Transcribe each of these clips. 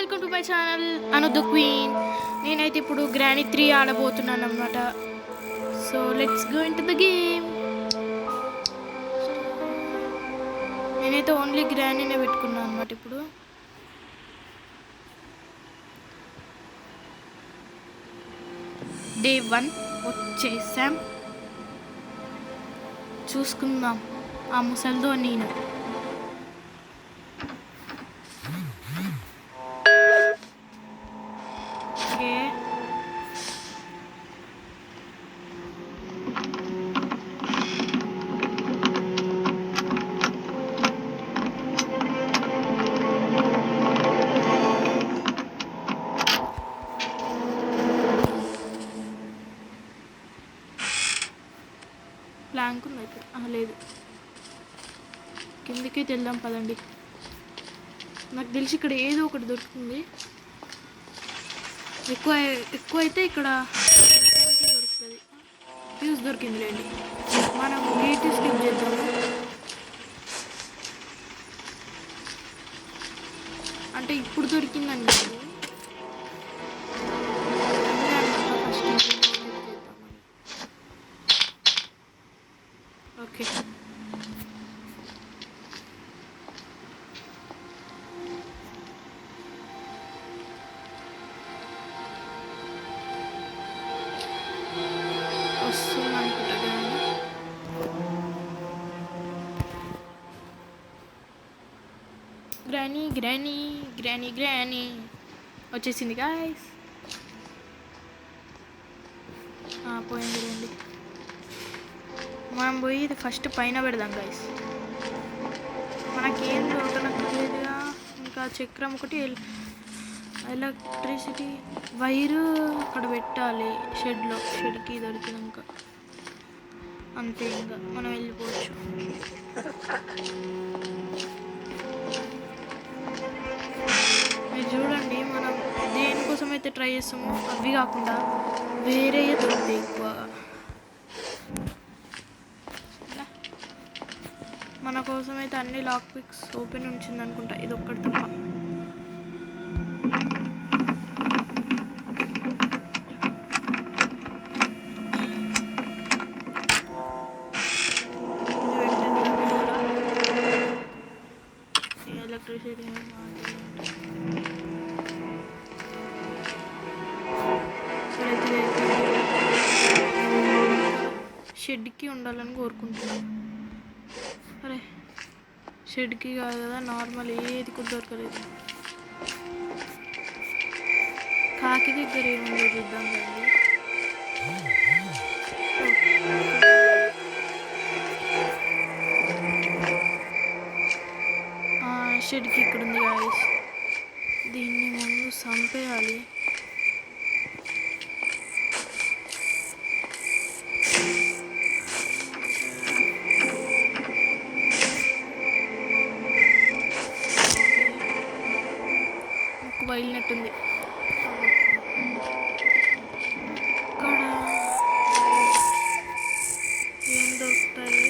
Welcome to my channel Anu the queen. నేనైతే ఇప్పుడు granny 3 ఆడబోతున్నాను అనమాట. So let's go in to the game. నేనైతే only guanine పెట్టుకున్నాను అనమాట. ఇప్పుడు డే 1 వచ్చేసాం. చూసుకుందాం ఆ ముసల్దో నేను. ప్లాంక్ ఉంది అయితే లేదు, కిందకే వెళ్దాం పదండి. నాకు తెలిసి ఇక్కడ ఏదో ఒకటి దొరుకుతుంది. ఎక్కువ అయితే ఇక్కడ దొరుకుతుంది. ఫ్యూజ్ దొరికింది లేండి. మనం గేట్ స్కిప్ చేద్దాము. అంటే ఇప్పుడు దొరికిందండి. ఓకే, వస్తుంది అనుకుంటా. గ్రానీ గ్రానీ గ్రానీ గ్రానీ వచ్చేసింది గాయ్స్. పోయింది రండి. మనం పోయి ఇది ఫస్ట్ పైన పెడదాం గాయ్స్. మనకేం దొరకనట్లేదుగా. ఇంకా చక్రం ఒకటి, ఎలక్ట్రిసిటీ వైరు అక్కడ పెట్టాలి షెడ్కి దొరికినాక. అంతే, ఇంకా మనం వెళ్ళిపోవచ్చు. మీరు చూడండి, మనం దేనికోసం అయితే ట్రై చేస్తామో అవి కాకుండా వేరే దొరుకుతాయి ఎక్కువగా. మన కోసం అయితే అన్ని లాక్ పిక్స్ ఓపెన్ ఉంచింది అనుకుంటా, ఇది ఒక్కటి తప్ప. ఎలక్ట్రిసిటీ షెడ్కి ఉండాలని కోరుకుంటున్నాను. అరే షెడ్కి కాదు కదా, నార్మల్ ఏది కూడా దొరకలేదు. కాకి దగ్గర ఏముందో చూద్దాం కదండి. షెడ్కి ఇక్కడ ఉంది గాయస్. దీన్ని ముందు చంపేయాలి. బయలునట్టుంది. ఇక్కడ ఏం దొరుకుతాయి?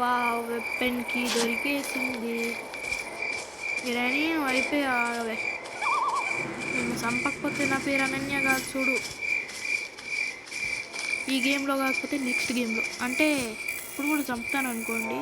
వావ్, వెపన్కి దొరికేసింది. గ్రానీ అయిపోయావే. నేను చంపకపోతే నా పేరు అనన్య కాదు చూడు. ఈ గేమ్లో కాకపోతే నెక్స్ట్ గేమ్లో, అంటే ఇప్పుడు కూడా చంపుతాను అనుకోండి.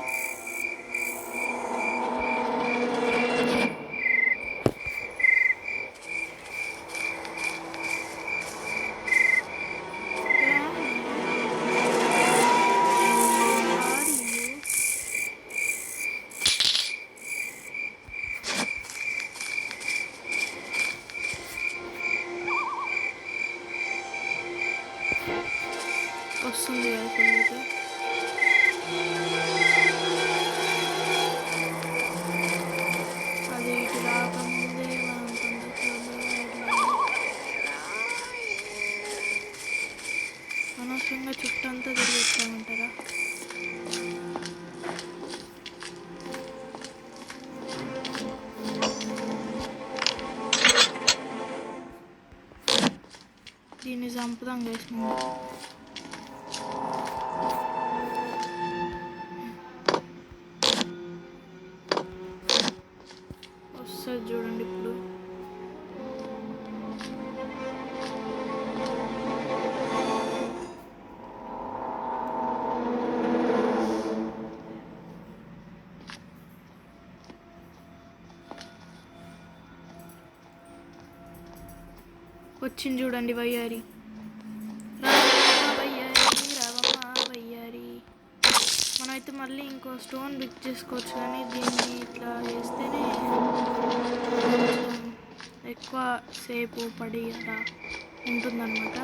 వస్తుంది కదా అది ఇటు రాకముందే మనం అనవసరంగా చుట్టంతా తిరిగేస్తామంటారా? దీన్ని చంపుదాం గైస్ ముందు. వస్తుంది చూడండి ఇప్పుడు. వచ్చింది చూడండి వయ్యారి. వయ్యారి మనమైతే మళ్ళీ ఇంకో స్టోన్ బిక్ చేసుకోవచ్చు, కానీ దీన్ని ఇట్లా చేస్తేనే ఎక్కువ సేపు పడి అలా ఉంటుందన్నమాట.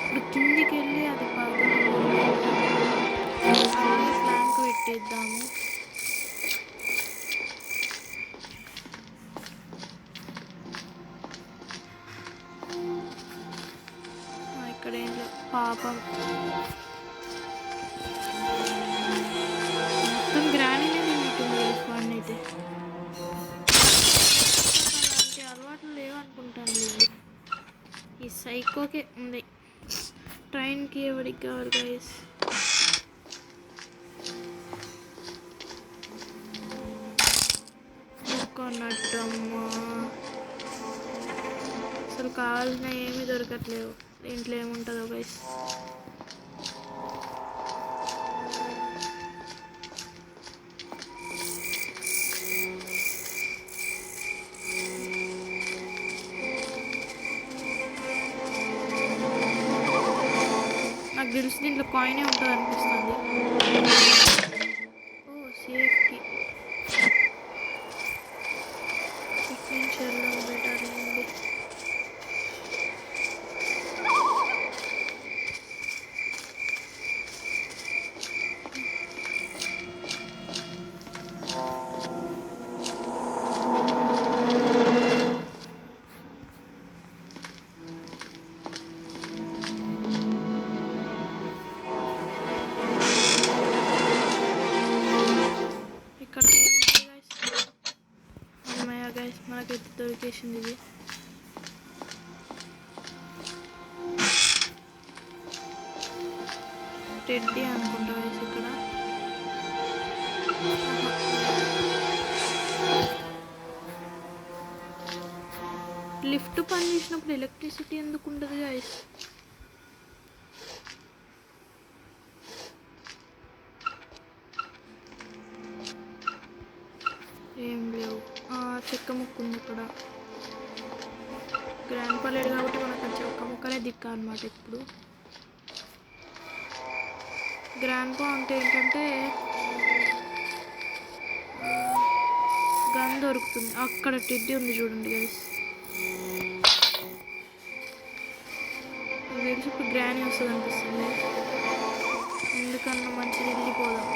ఇప్పుడు కిందికి వెళ్ళి అది బాగా ప్లాంక్ పెట్టేద్దాము. ఇక్కడ ఏం లేదు పాపం, మొత్తం గ్రానీనే తింటుంది వాడిని అయితే. అలాంటి అలవాట్లు లేవనుకుంటాను లేదు, ఈ సైకోకే ఉంది. ట్రైన్కి ఎవరికి కావాలి గైస్? కొన్నట్టమ్మా, అసలు కావాల్సిన ఏమీ దొరకట్లేవు. దీంట్లో ఏముంటుందో గైస్. నాకు తెలిసి దీంట్లో కాయినే ఉంటుంది అనిపిస్తుంది. ఓ సేఫ్టీ సెక్వెన్షియల్లో బెటర్ ఉంది. మనకైతే దొరికేసింది ఇది. టెడ్డీ అనుకుంటా వేసి ఇక్కడ. లిఫ్ట్ పని చేసినప్పుడు ఎలక్ట్రిసిటీ ఎందుకు ఉండదు గైస్? ఏం లేవు. చెక్క ముక్క ఉంది ఇక్కడ. గ్రాండ్ పలేడు కాబట్టి మనకు చెక్క ముక్కనే దిక్కు అనమాట. ఇప్పుడు గ్రాండ్ పా అంటే ఏంటంటే గన్ దొరుకుతుంది. అక్కడ టెడ్డీ ఉంది చూడండి గైస్. తెలిసి ఇప్పుడు గ్రానీ వస్తుంది అనిపిస్తుంది. ఎందుకన్నా మంచిగా వెళ్ళిపోదాం.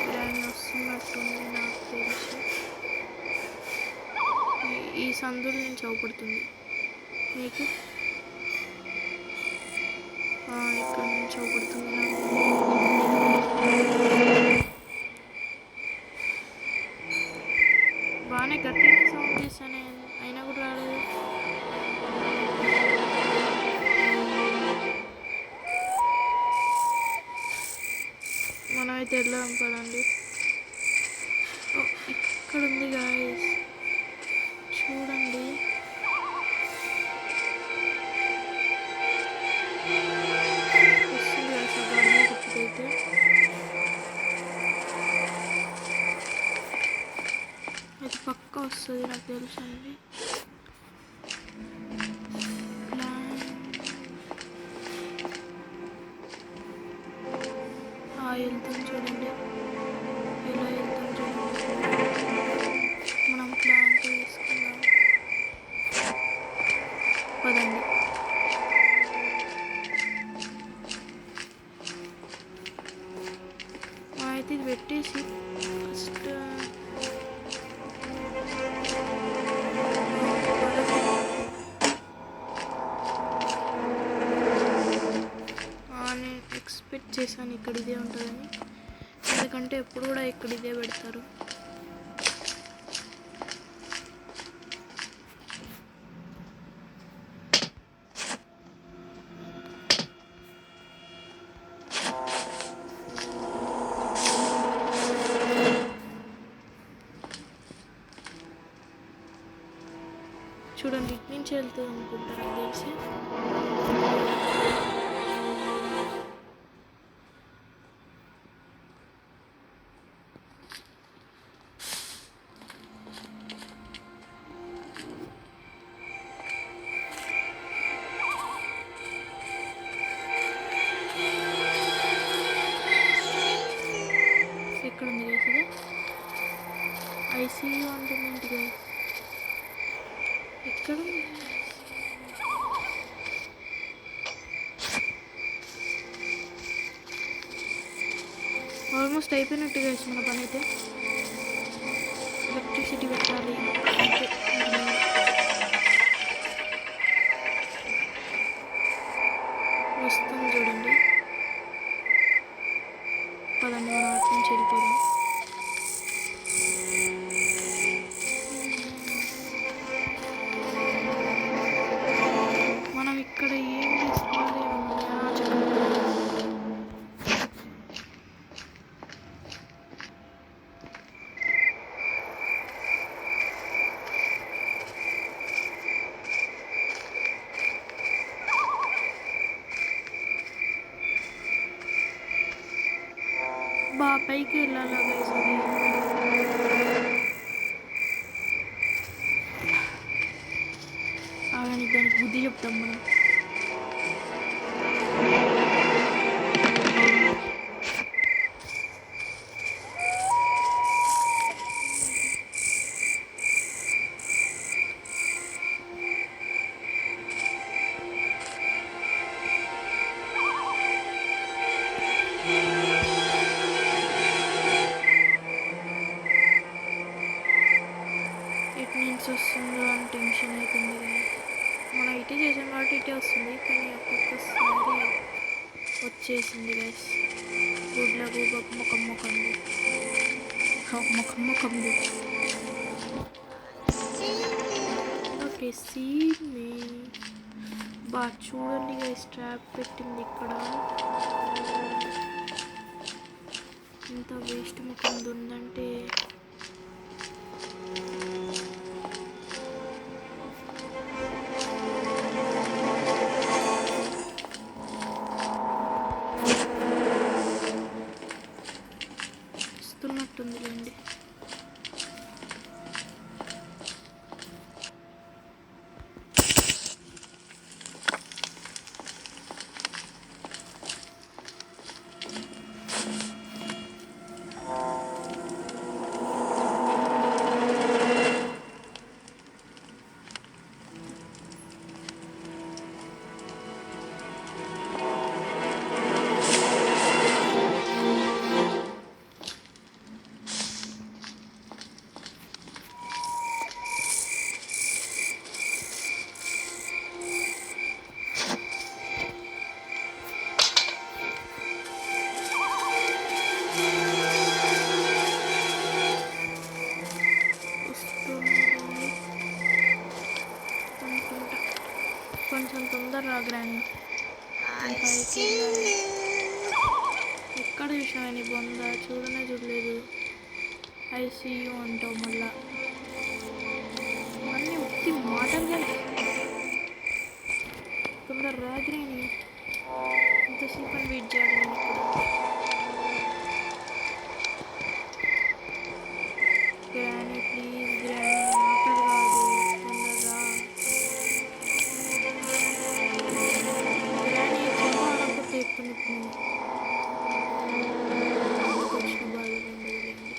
గ్రానీ వస్తున్నట్టుంది నాకు తెలిసి. ఈ సందుల నుంచి అవపడుతుంది మీకు. ఇక్కడ నుంచి అవపడుతుంది నాకు. బాగానే గట్టిగా సౌండ్ చేశాను, అయినా కూడా రాలేదు. మనమైతే వెళ్దాం పదండి. ఇక్కడ ఉంది గాయస్, చూడండి. వస్తుంది అసలు అయితే. అది పక్క వస్తుంది నాకు తెలుసు అండి. వెళ్తాం చూడండి, ఎలా వెళ్తాం చూడండి. మనం ప్లాన్ తీసుకున్నాం పదండి. అయితే ఇది పెట్టేసి ఫస్ట్ నేను ఎక్స్పెక్ట్ చేశాను ఇక్కడ ఇదే ఉంటుందని. ఎందుకంటే ఎప్పుడు కూడా ఇక్కడ ఇదే పెడతారు. చూడండి ఇటు నుంచి వెళ్తుంది అనుకుంటారు నాకు తెలిసి. ఎక్కడ ఉంది గైస్ ఇది? ఐసీయూ అంటుంది గైస్. ఎక్కడ ఉంది? ఆల్మోస్ట్ అయిపోయినట్టుగా గైస్ మన పని అయితే. ఎలక్ట్రిసిటీ పెట్టాలి అంతే. వస్తుంది చూడండి. పదండి మనం అటు నుంచి వెళ్ళిపోదాం. మనం ఇక్కడ ఏం తీసుకోవాలి? పైకి వెళ్ళాలా గైస్? అది ఆగని దానికి బుద్ధి చెప్తాం మనం. వస్తుందో అని టెన్షన్ అవుతుంది. మనం ఇటే చేసాం కాబట్టి ఇటే వస్తుంది, కానీ ఒక్కొక్కసారి వచ్చేసింది గైస్. గుడ్లకు ముఖం ముఖంది ఓకే సీన్ మీ బా చూడండి గైస్, ట్రాప్ పెట్టింది ఇక్కడ. ఇంత వేస్ట్ ముఖం ఉందంటే వస్తున్నట్టుందిలేండి. కొంచెం తొందర రా గ్రాని. ఎక్కడ చూసినా నీ బొంద చూడనే చూడలేదు. ఐసీయూ అంటావు మళ్ళా అన్నీ ఉత్తి మాటలుగా. తొందర రా గ్రాని, ఇంతసేపు అని వెయిట్ చేయాలి నేను ఇక్కడ. గ్రాని ప్లీజ్ గ్రాని, ఆటలు కాదు, తొందరగా గ్రాని. చెమ్మ ఆడకపోతే ఎప్పుడు వచ్చిన బాధ ఉండదులేండి.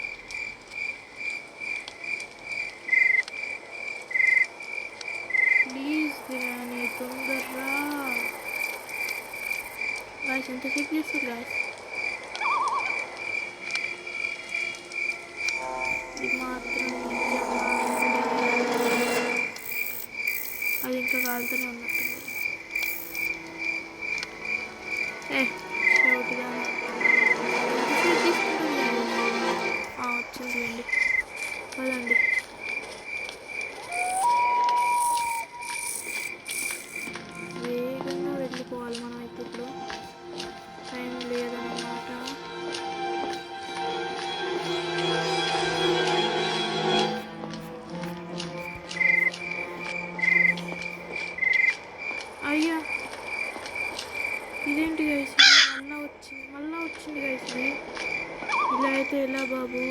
ప్లీజ్ గ్రాని తొందరగా. గాయస్ ఎంతసేపు చేస్తారు గాయస్? ఇది మాత్రం అది ఇంకా కాలుతూనే ఉన్నట్టుంది. షౌట్గా ఎంతసేపు తీసుకుంటుంది గైస్ మళ్ళా వచ్చింది గైస్ ఇది. ఇలా అయితే ఎలా బాబు?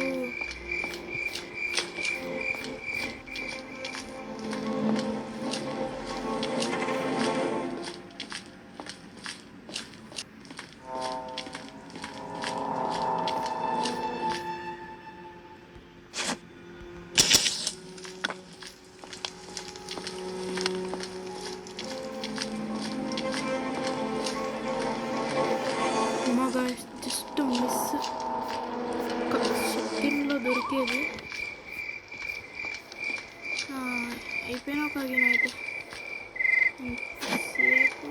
జస్ట్ మిస్, ఒక సెకండ్లో దొరికేది. అయిపోయినా ఒక అయితే ఇంతసేపు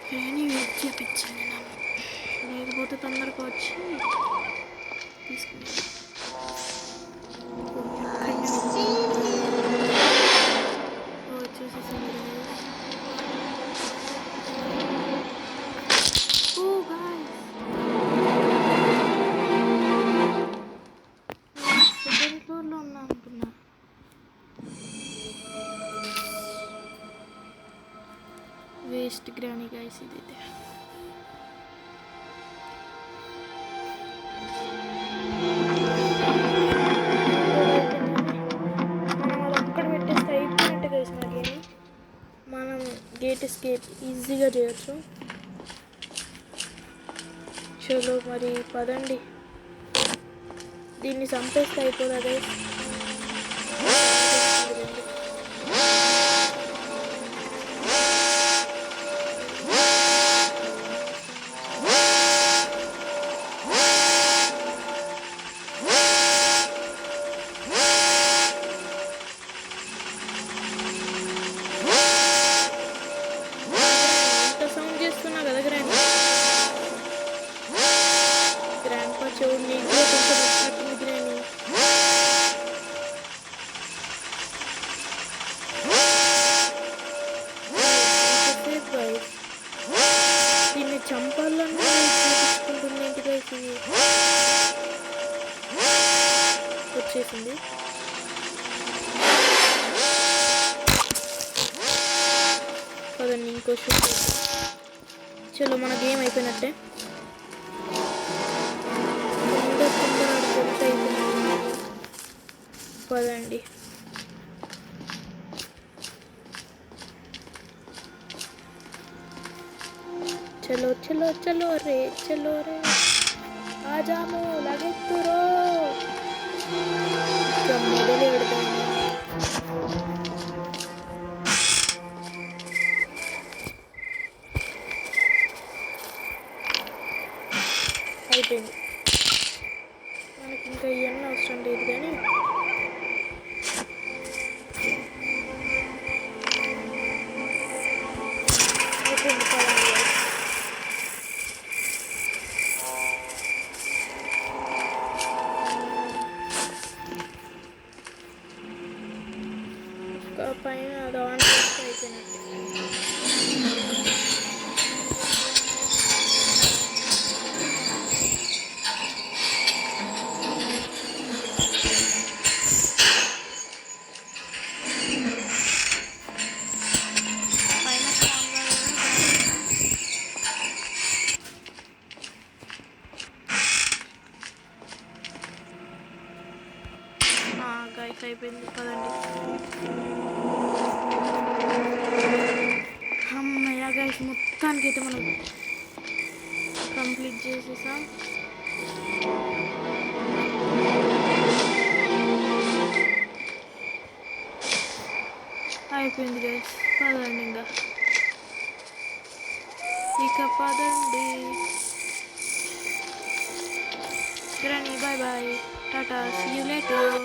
ఫ్యాన్ వెయిట్ చేయించింది నన్ను, లేకపోతే తొందరగా వచ్చి తీసుకుని వచ్చేసేసింది. సెకండ్ ఫ్లోర్లో ఉన్నా అనుకున్నా. వేస్ట్ గ్రానీ గైస్ ఇదైతే. మనం అది ఒక్కడ పెట్టేస్తే అయిపోయినట్టు గైస్. నాకేమి మనం గేట్ ఎస్కేప్ ఈజీగా చేయొచ్చు. చలో మరి పదండి, దీన్ని చంపేస్తే అయిపోదా గైస్? ఎంత సౌండ్ చేస్తున్నా కదా గ్రాండ్ పా చెవుడు నీకు కొంచెం వచ్చినట్టుంది గ్రాని. దీన్ని చంపాలన్నా చూపించుకుంటుంది ఏంటి గైస్? ఇది వచ్చేసింది. పదండి ఇంకో షూట్. చలో మన గేమ్ అయిపోయినట్టే. పదండి చలో చలో చలో రే ఆజాము లాగెత్తురో. మొదలు పెడతాము. అయిపోయింది, మనకి ఇంకా ఇవన్నీ అవసరం లేదు కానీ పైన అది ఆన్ చేస్తే అయిపోయినట్టు. గైస్ అయిపోయింది, పదండి. అమ్మయ్య గైస్, మొత్తానికి అయితే మనం కంప్లీట్ చేసేసాం. అయిపోయింది గైస్, పదండి ఇక పదండి. Granny bye bye, tata, see you later.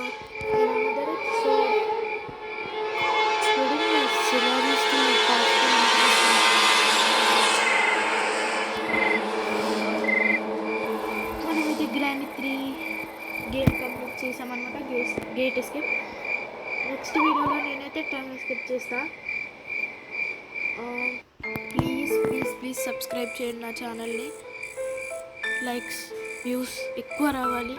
మనమైతే గ్రానీ 3 గేమ్ కంప్లీట్ చేసామన్నమాట. Gate escape. నెక్స్ట్ వీడియోలో నేనైతే టైం ఎస్కేప్ చేస్తా. ప్లీజ్ సబ్స్క్రైబ్ చేయండి నా ఛానల్ని. లైక్స్ వ్యూస్ ఎక్కువ రావాలి.